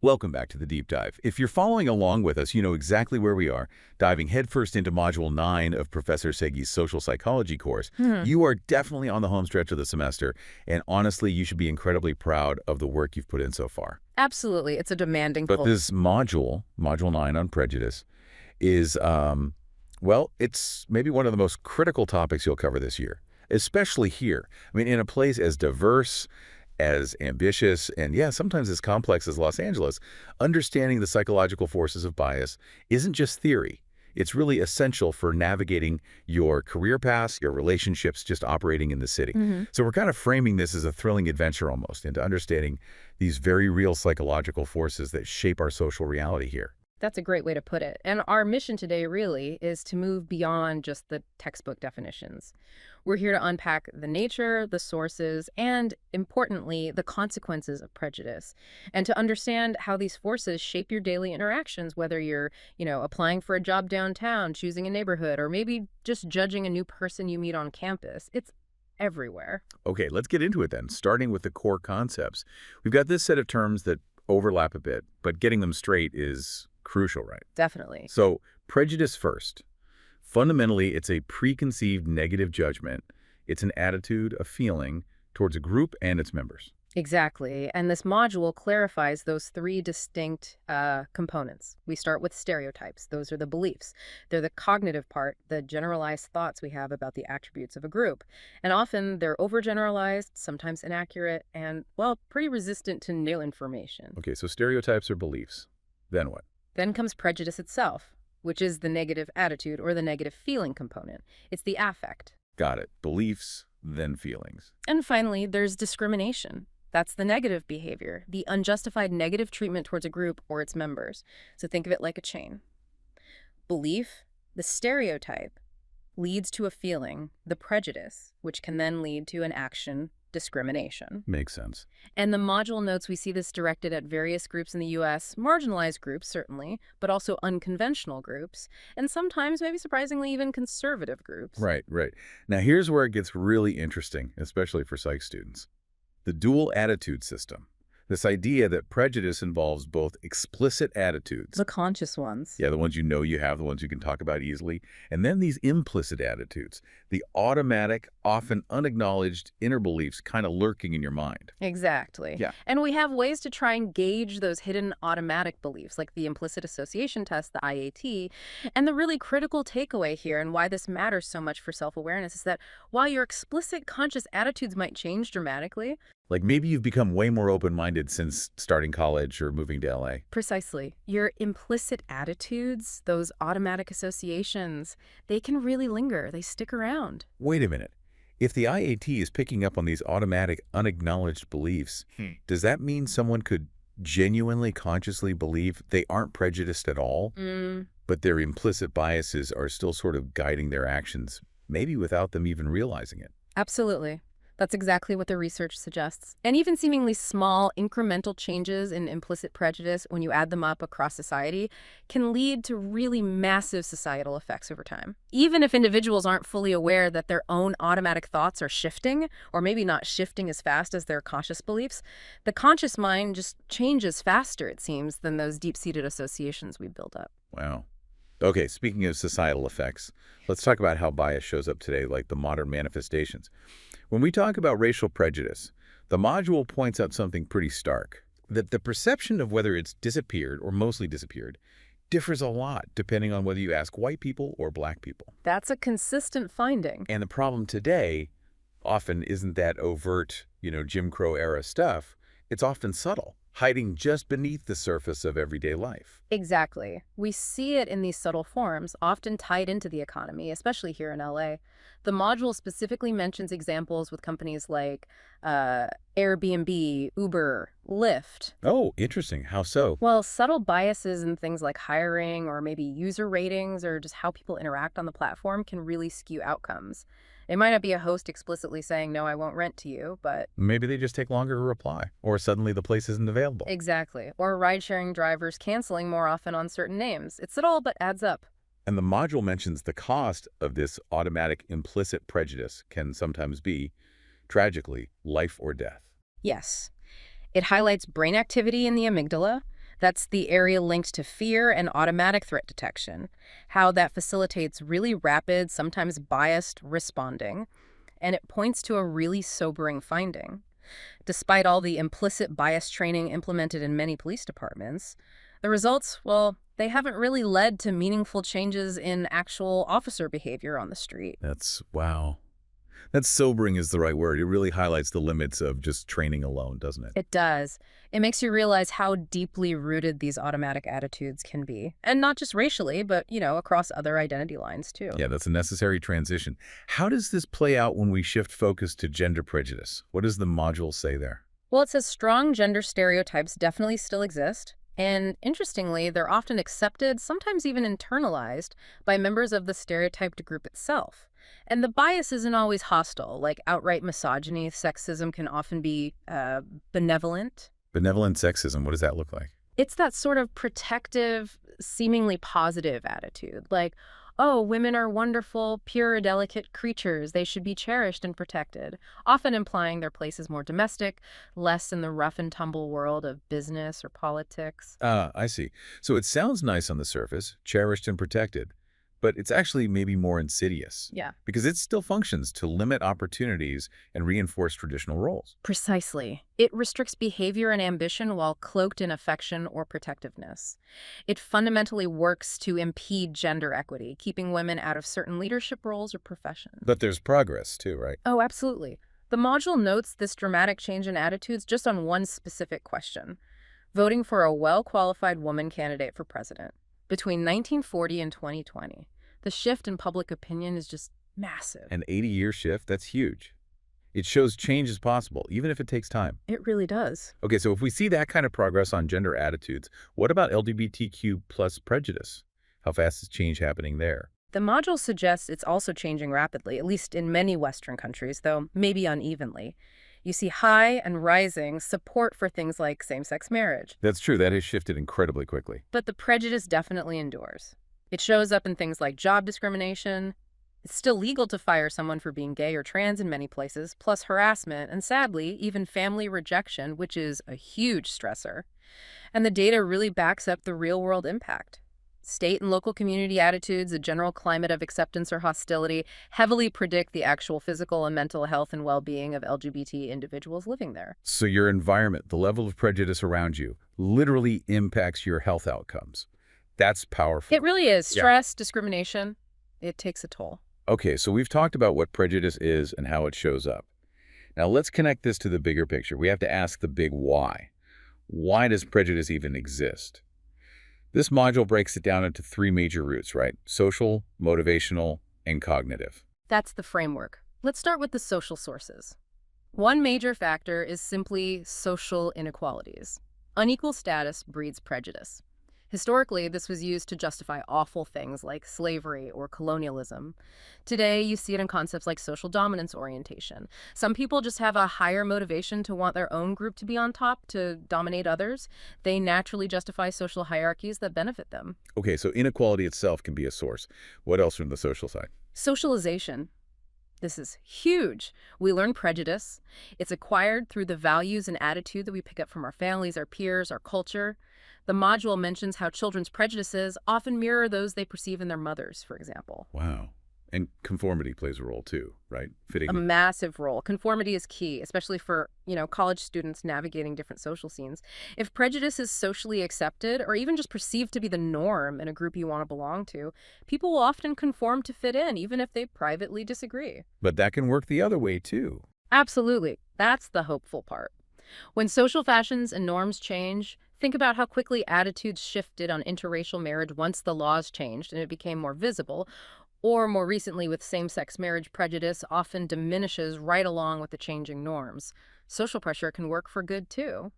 Welcome back to the Deep Dive. If you're following along with us, you know exactly where we are, diving headfirst into Module 9 of Professor Segi's social psychology course. You are definitely on the home stretch of the semester, and honestly, you should be incredibly proud of the work you've put in so far. Absolutely. It's a demanding But pull. this Module 9 on prejudice, is, well, it's maybe one of the most critical topics you'll cover this year, especially here. I mean, in a place as diverse, as ambitious, and yeah, sometimes as complex as Los Angeles, understanding the psychological forces of bias isn't just theory. It's really essential for navigating your career paths, your relationships, just operating in the city. So we're kind of framing this as a thrilling adventure almost into understanding these very real psychological forces that shape our social reality here. That's a great way to put it. And our mission today really is to move beyond just the textbook definitions. We're here to unpack the nature, the sources, and importantly, the consequences of prejudice, and to understand how these forces shape your daily interactions, whether you're, applying for a job downtown, choosing a neighborhood, or maybe just judging a new person you meet on campus. It's everywhere. Okay, let's get into it then, starting with the core concepts. We've got this set of terms that overlap a bit, but getting them straight is crucial, right? Definitely. So, prejudice first. Fundamentally, it's a preconceived negative judgment. It's an attitude, a feeling, towards a group and its members. Exactly. And this module clarifies those three distinct components. We start with stereotypes. Those are the beliefs. They're the cognitive part, the generalized thoughts we have about the attributes of a group. And often they're overgeneralized, sometimes inaccurate, and, well, pretty resistant to new information. Okay, so stereotypes are beliefs. Then what? Then comes prejudice itself, which is the negative attitude or the negative feeling component. It's the affect. Got it. Beliefs, then feelings. And finally, there's discrimination. That's the negative behavior, the unjustified negative treatment towards a group or its members. So think of it like a chain. Belief, the stereotype, leads to a feeling, the prejudice, which can then lead to an action, discrimination. Makes sense. And the module notes we see this directed at various groups in the U.S., marginalized groups, certainly, but also unconventional groups, and sometimes, maybe surprisingly, even conservative groups. Right. Now, here's where it gets really interesting, especially for psych students. The dual attitude system. This idea that prejudice involves both explicit attitudes. The conscious ones. Yeah, the ones you know you have, the ones you can talk about easily. And then these implicit attitudes, the automatic, often unacknowledged inner beliefs kind of lurking in your mind. Exactly. Yeah. And we have ways to try and gauge those hidden automatic beliefs, like the implicit association test, the IAT. And the really critical takeaway here, and why this matters so much for self-awareness, is that while your explicit conscious attitudes might change dramatically, like maybe you've become way more open-minded since starting college or moving to LA. precisely, your implicit attitudes, those automatic associations, they can really linger. They stick around. Wait a minute. If the IAT is picking up on these automatic, unacknowledged beliefs, does that mean someone could genuinely, consciously believe they aren't prejudiced at all, but their implicit biases are still sort of guiding their actions, maybe without them even realizing it? Absolutely. That's exactly what the research suggests. And even seemingly small, incremental changes in implicit prejudice, when you add them up across society, can lead to really massive societal effects over time. Even if individuals aren't fully aware that their own automatic thoughts are shifting, or maybe not shifting as fast as their conscious beliefs, the conscious mind just changes faster, it seems, than those deep-seated associations we build up. Wow. Okay, speaking of societal effects, let's talk about how bias shows up today, like the modern manifestations. When we talk about racial prejudice, the module points out something pretty stark, that the perception of whether it's disappeared or mostly disappeared differs a lot depending on whether you ask white people or black people. That's a consistent finding. And the problem today often isn't that overt, Jim Crow era stuff. It's often subtle, hiding just beneath the surface of everyday life. Exactly. We see it in these subtle forms, often tied into the economy, especially here in LA. The module specifically mentions examples with companies like Airbnb, Uber, Lyft. Oh, interesting. How so? Well, subtle biases in things like hiring or maybe user ratings or just how people interact on the platform can really skew outcomes. It might not be a host explicitly saying, no, I won't rent to you, but... Maybe they just take longer to reply, or suddenly the place isn't available. Exactly. Or ride-sharing drivers canceling more often on certain names. It's subtle, but adds up. And the module mentions the cost of this automatic implicit prejudice can sometimes be, tragically, life or death. Yes. It highlights brain activity in the amygdala, That's the area linked to fear and automatic threat detection, how that facilitates really rapid, sometimes biased responding, and it points to a really sobering finding. Despite all the implicit bias training implemented in many police departments, the results, well, they haven't really led to meaningful changes in actual officer behavior on the street. Wow. That's sobering is the right word. It really highlights the limits of just training alone, doesn't it? It does. It makes you realize how deeply rooted these automatic attitudes can be. And not just racially, but, across other identity lines, too. Yeah, that's a necessary transition. How does this play out when we shift focus to gender prejudice? What does the module say there? Well, it says strong gender stereotypes definitely still exist. And interestingly, they're often accepted, sometimes even internalized, by members of the stereotyped group itself. And the bias isn't always hostile, like outright misogyny, sexism can often be benevolent. Benevolent sexism, what does that look like? It's that sort of protective, seemingly positive attitude, like, oh, women are wonderful, pure, delicate creatures. They should be cherished and protected, often implying their place is more domestic, less in the rough and tumble world of business or politics. Ah, I see. So it sounds nice on the surface, cherished and protected, but it's actually maybe more insidious Yeah. because it still functions to limit opportunities and reinforce traditional roles. Precisely. It restricts behavior and ambition while cloaked in affection or protectiveness. It fundamentally works to impede gender equity, keeping women out of certain leadership roles or professions. But there's progress too, right? Oh, absolutely. The module notes this dramatic change in attitudes just on one specific question: voting for a well-qualified woman candidate for president. Between 1940 and 2020, the shift in public opinion is just massive. An 80-year shift, that's huge. It shows change is possible, even if it takes time. It really does. Okay, so if we see that kind of progress on gender attitudes, what about LGBTQ plus prejudice? How fast is change happening there? The module suggests it's also changing rapidly, at least in many Western countries, though maybe unevenly. You see high and rising support for things like same-sex marriage. That's true. That has shifted incredibly quickly. But the prejudice definitely endures. It shows up in things like job discrimination. It's still legal to fire someone for being gay or trans in many places, plus harassment, and sadly, even family rejection, which is a huge stressor. And the data really backs up the real-world impact. State and local community attitudes, a general climate of acceptance or hostility, heavily predict the actual physical and mental health and well-being of LGBT individuals living there. So your environment, the level of prejudice around you, literally impacts your health outcomes. That's powerful. It really is. Yeah. Stress, discrimination, it takes a toll. Okay, so we've talked about what prejudice is and how it shows up. Now let's connect this to the bigger picture. We have to ask the big why. Why does prejudice even exist? This module breaks it down into three major roots, right? Social, motivational, and cognitive. That's the framework. Let's start with the social sources. One major factor is simply social inequalities. Unequal status breeds prejudice. Historically, this was used to justify awful things like slavery or colonialism. Today, you see it in concepts like social dominance orientation. Some people just have a higher motivation to want their own group to be on top, to dominate others. They naturally justify social hierarchies that benefit them. Okay, so inequality itself can be a source. What else from the social side? Socialization. This is huge. We learn prejudice. It's acquired through the values and attitude that we pick up from our families, our peers, our culture. The module mentions how children's prejudices often mirror those they perceive in their mothers, for example. Wow. And conformity plays a role too, right? Fitting. A massive role. Conformity is key, especially for, college students navigating different social scenes. If prejudice is socially accepted or even just perceived to be the norm in a group you want to belong to, people will often conform to fit in, even if they privately disagree. But that can work the other way too. Absolutely. That's the hopeful part. When social fashions and norms change, think about how quickly attitudes shifted on interracial marriage once the laws changed and it became more visible, or more recently with same-sex marriage, prejudice often diminishes right along with the changing norms. Social pressure can work for good, too.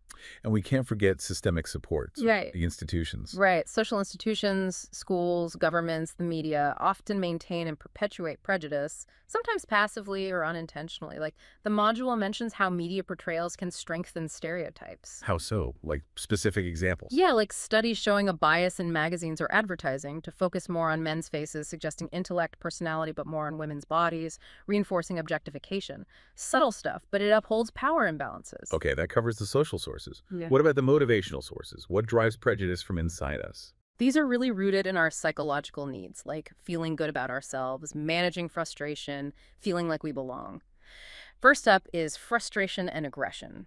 And we can't forget systemic supports, Right. the institutions. Right. Social institutions, schools, governments, the media often maintain and perpetuate prejudice, sometimes passively or unintentionally. Like, the module mentions how media portrayals can strengthen stereotypes. How so? Like specific examples? Yeah, like studies showing a bias in magazines or advertising to focus more on men's faces, suggesting intellect, personality, but more on women's bodies, reinforcing objectification. Subtle stuff, but it upholds power power imbalances. Okay, that covers the social sources. Yeah. What about the motivational sources? What drives prejudice from inside us? These are really rooted in our psychological needs, like feeling good about ourselves, managing frustration, feeling like we belong. First up is frustration and aggression.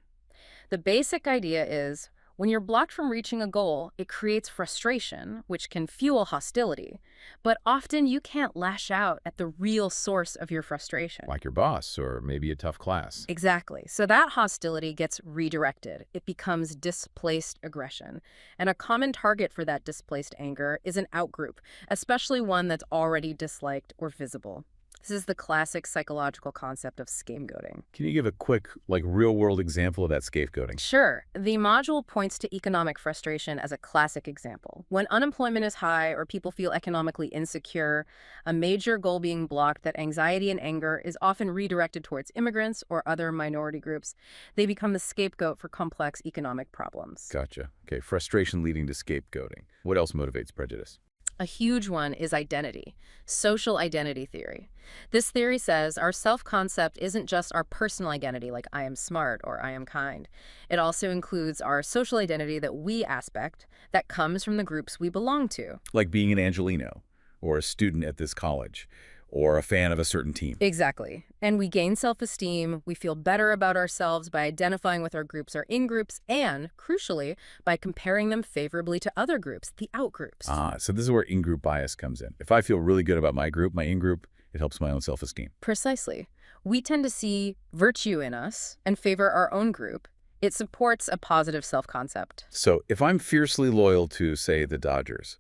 The basic idea is when you're blocked from reaching a goal, it creates frustration, which can fuel hostility. But often you can't lash out at the real source of your frustration. Like your boss or maybe a tough class. Exactly. So that hostility gets redirected. It becomes displaced aggression. And a common target for that displaced anger is an outgroup, especially one that's already disliked or visible. This is the classic psychological concept of scapegoating. Can you give a quick, real-world example of that scapegoating? Sure. The module points to economic frustration as a classic example. When unemployment is high or people feel economically insecure, a major goal being blocked, that anxiety and anger is often redirected towards immigrants or other minority groups. They become the scapegoat for complex economic problems. Gotcha. Okay, frustration leading to scapegoating. What else motivates prejudice? A huge one is identity, social identity theory. This theory says our self-concept isn't just our personal identity, like I am smart or I am kind. It also includes our social identity, that we aspect, that comes from the groups we belong to. Like being an Angelino, or a student at this college, or a fan of a certain team. Exactly. And we gain self-esteem, we feel better about ourselves by identifying with our groups or in-groups, and, crucially, by comparing them favorably to other groups, the out-groups. So this is where in-group bias comes in. If I feel really good about my group, my in-group, it helps my own self-esteem. Precisely. We tend to see virtue in us and favor our own group. It supports a positive self-concept. So if I'm fiercely loyal to, say, the Dodgers,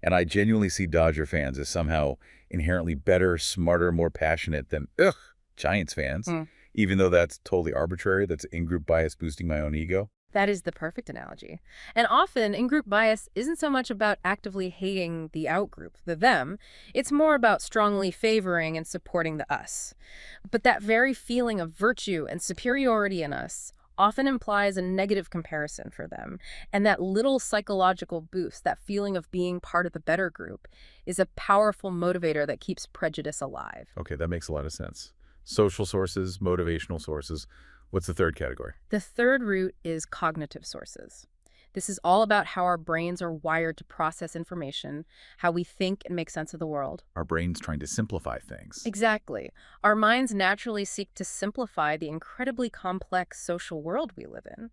and I genuinely see Dodger fans as somehow inherently better, smarter, more passionate than, Giants fans, even though that's totally arbitrary, that's in-group bias boosting my own ego. That is the perfect analogy. And often, in-group bias isn't so much about actively hating the out-group, the them. It's more about strongly favoring and supporting the us. But that very feeling of virtue and superiority in us often implies a negative comparison for them. And that little psychological boost, that feeling of being part of the better group, is a powerful motivator that keeps prejudice alive. Okay, that makes a lot of sense. Social sources, motivational sources. What's the third category? The third root is cognitive sources. This is all about how our brains are wired to process information, how we think and make sense of the world. Our brain's trying to simplify things. Exactly. Our minds naturally seek to simplify the incredibly complex social world we live in.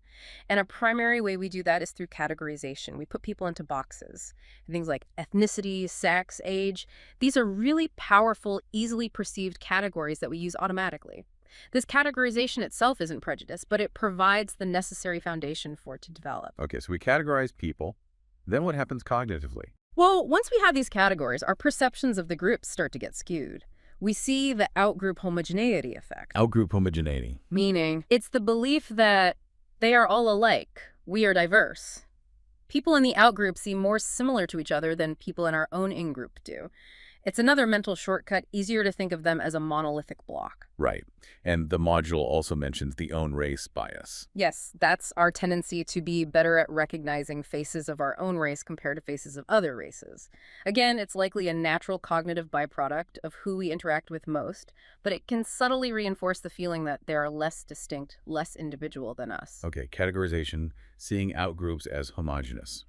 And a primary way we do that is through categorization. We put people into boxes. Things like ethnicity, sex, age. These are really powerful, easily perceived categories that we use automatically. This categorization itself isn't prejudice, but it provides the necessary foundation for it to develop. Okay, so we categorize people. Then what happens cognitively? Well, once we have these categories, our perceptions of the groups start to get skewed. We see the outgroup homogeneity effect. Outgroup homogeneity. Meaning, it's the belief that they are all alike, we are diverse. People in the outgroup seem more similar to each other than people in our own in-group do. It's another mental shortcut, easier to think of them as a monolithic block. Right. And the module also mentions the own race bias. Yes, that's our tendency to be better at recognizing faces of our own race compared to faces of other races. Again, it's likely a natural cognitive byproduct of who we interact with most, but it can subtly reinforce the feeling that they are less distinct, less individual than us. Okay, categorization, seeing outgroups as homogeneous.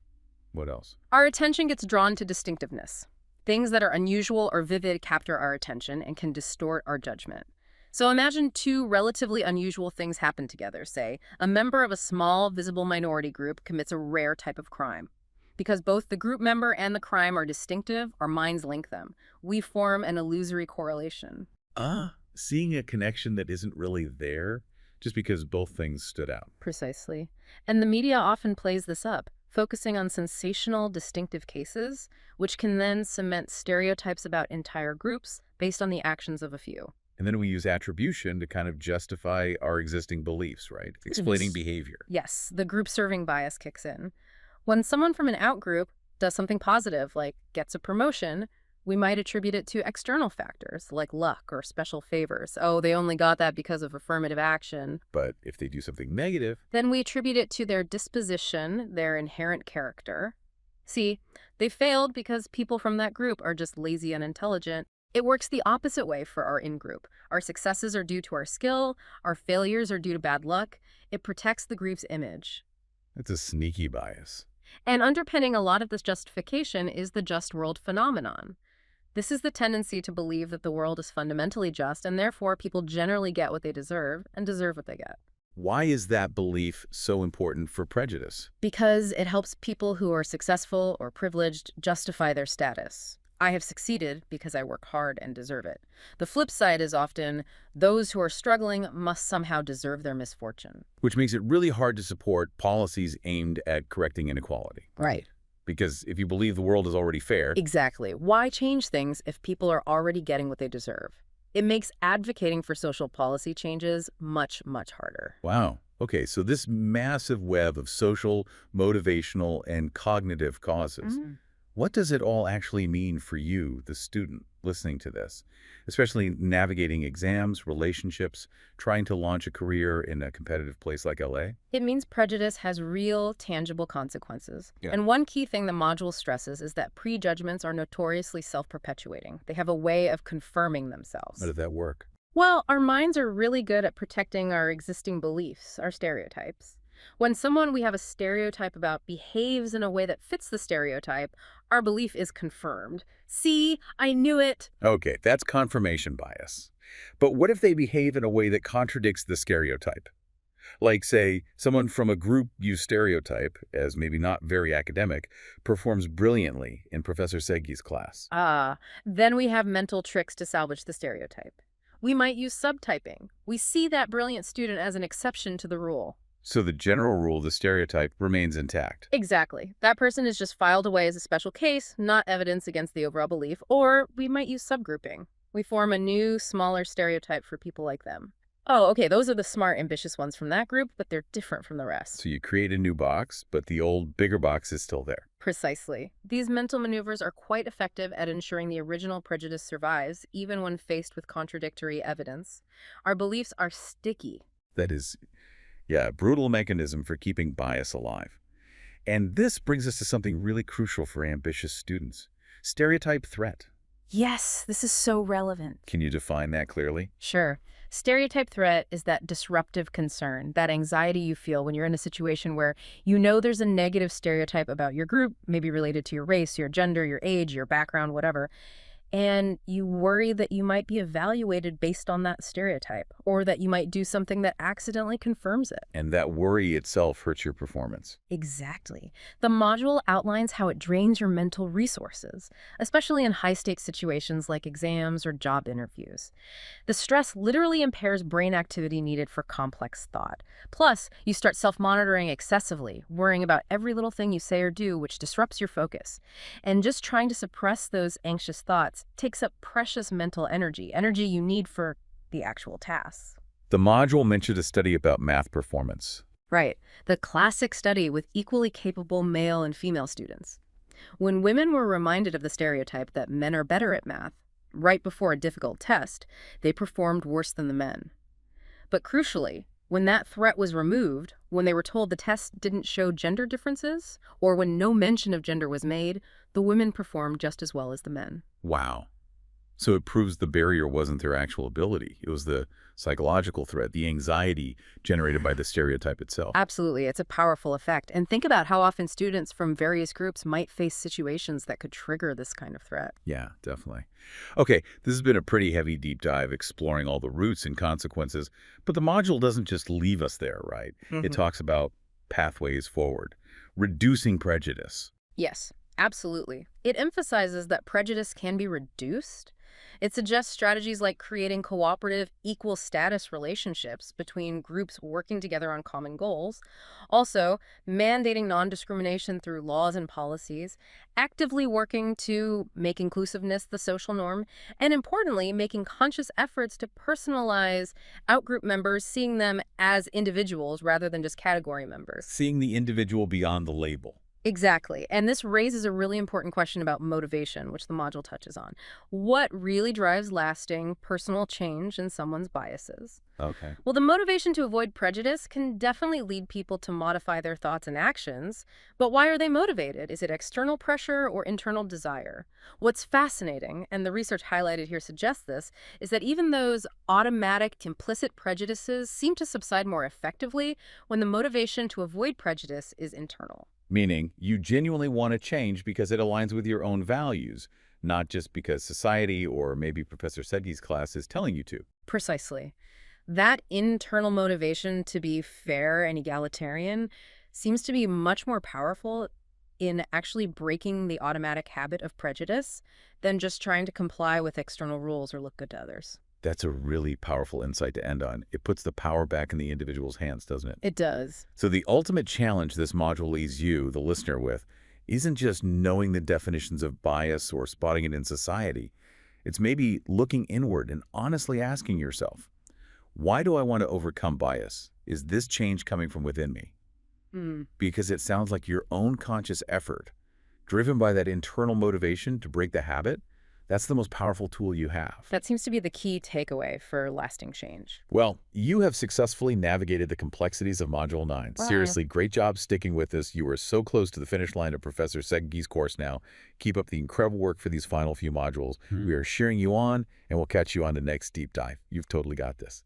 What else? Our attention gets drawn to distinctiveness. Things that are unusual or vivid capture our attention and can distort our judgment. So imagine two relatively unusual things happen together. Say, a member of a small, visible minority group commits a rare type of crime. Because both the group member and the crime are distinctive, our minds link them. We form an illusory correlation. Seeing a connection that isn't really there just because both things stood out. Precisely. And the media often plays this up, focusing on sensational, distinctive cases, which can then cement stereotypes about entire groups based on the actions of a few. And then we use attribution to kind of justify our existing beliefs, right? Explaining behavior. Yes, the group-serving bias kicks in. When someone from an out-group does something positive, like gets a promotion, we might attribute it to external factors, like luck or special favors. Oh, they only got that because of affirmative action. But if they do something negative, then we attribute it to their disposition, their inherent character. See, they failed because people from that group are just lazy and unintelligent. It works the opposite way for our in-group. Our successes are due to our skill, our failures are due to bad luck. It protects the group's image. It's a sneaky bias. And underpinning a lot of this justification is the just world phenomenon. This is the tendency to believe that the world is fundamentally just, and therefore people generally get what they deserve and deserve what they get. Why is that belief so important for prejudice? Because it helps people who are successful or privileged justify their status. I have succeeded because I work hard and deserve it. The flip side is often those who are struggling must somehow deserve their misfortune. Which makes it really hard to support policies aimed at correcting inequality. Right. Because if you believe the world is already fair, Exactly. Why change things if people are already getting what they deserve? It makes advocating for social policy changes much, much harder. wow. Okay, so this massive web of social, motivational, and cognitive causes, what does it all actually mean for you, the student, listening to this? Especially navigating exams, relationships, trying to launch a career in a competitive place like LA? It means prejudice has real, tangible consequences. Yeah. And one key thing the module stresses is that prejudgments are notoriously self-perpetuating. They have a way of confirming themselves. How did that work? Well, our minds are really good at protecting our existing beliefs, our stereotypes. When someone we have a stereotype about behaves in a way that fits the stereotype, our belief is confirmed. See, I knew it. Okay, that's confirmation bias. But what if they behave in a way that contradicts the stereotype? Like, say, someone from a group you stereotype as maybe not very academic performs brilliantly in Professor Seggi's class. Then we have mental tricks to salvage the stereotype. We might use subtyping. We see that brilliant student as an exception to the rule. So the general rule, the stereotype, remains intact. Exactly. That person is just filed away as a special case, not evidence against the overall belief, or we might use subgrouping. We form a new, smaller stereotype for people like them. Oh, okay, those are the smart, ambitious ones from that group, but they're different from the rest. So you create a new box, but the old, bigger box is still there. Precisely. These mental maneuvers are quite effective at ensuring the original prejudice survives, even when faced with contradictory evidence. Our beliefs are sticky. That is, yeah, a brutal mechanism for keeping bias alive. And this brings us to something really crucial for ambitious students. Stereotype threat. Yes, this is so relevant. Can you define that clearly? Sure. Stereotype threat is that disruptive concern, that anxiety you feel when you're in a situation where you know there's a negative stereotype about your group, maybe related to your race, your gender, your age, your background, whatever. And you worry that you might be evaluated based on that stereotype, or that you might do something that accidentally confirms it. And that worry itself hurts your performance. Exactly. The module outlines how it drains your mental resources, especially in high-stakes situations like exams or job interviews. The stress literally impairs brain activity needed for complex thought. Plus, you start self-monitoring excessively, worrying about every little thing you say or do, which disrupts your focus. And just trying to suppress those anxious thoughts takes up precious mental energy you need for the actual tasks. The module mentioned a study about math performance. Right. The classic study with equally capable male and female students. When women were reminded of the stereotype that men are better at math, right before a difficult test, they performed worse than the men. But crucially, when that threat was removed, when they were told the test didn't show gender differences, or when no mention of gender was made, the women performed just as well as the men. Wow. So it proves the barrier wasn't their actual ability. It was the psychological threat, the anxiety generated by the stereotype itself. Absolutely. It's a powerful effect. And think about how often students from various groups might face situations that could trigger this kind of threat. Yeah, definitely. Okay, this has been a pretty heavy deep dive exploring all the roots and consequences, but the module doesn't just leave us there, right? It talks about pathways forward, reducing prejudice. Yes, absolutely. It emphasizes that prejudice can be reduced. It suggests strategies like creating cooperative, equal status relationships between groups working together on common goals, also mandating non-discrimination through laws and policies, actively working to make inclusiveness the social norm, and importantly, making conscious efforts to personalize outgroup members, seeing them as individuals rather than just category members. Seeing the individual beyond the label. Exactly. And this raises a really important question about motivation, which the module touches on. What really drives lasting personal change in someone's biases? Okay. Well, the motivation to avoid prejudice can definitely lead people to modify their thoughts and actions. But why are they motivated? Is it external pressure or internal desire? What's fascinating, and the research highlighted here suggests this, is that even those automatic implicit prejudices seem to subside more effectively when the motivation to avoid prejudice is internal. Meaning you genuinely want to change because it aligns with your own values, not just because society or maybe Professor Sedge's class is telling you to. Precisely. That internal motivation to be fair and egalitarian seems to be much more powerful in actually breaking the automatic habit of prejudice than just trying to comply with external rules or look good to others. That's a really powerful insight to end on. It puts the power back in the individual's hands, doesn't it? It does. So the ultimate challenge this module leaves you, the listener, with isn't just knowing the definitions of bias or spotting it in society. It's maybe looking inward and honestly asking yourself, why do I want to overcome bias? Is this change coming from within me? Hmm. Because it sounds like your own conscious effort, driven by that internal motivation to break the habit, that's the most powerful tool you have. That seems to be the key takeaway for lasting change. Well, you have successfully navigated the complexities of Module 9. Wow. Seriously, great job sticking with us. You are so close to the finish line of Professor Segge's course now. Keep up the incredible work for these final few modules. We are cheering you on, and we'll catch you on the next deep dive. You've totally got this.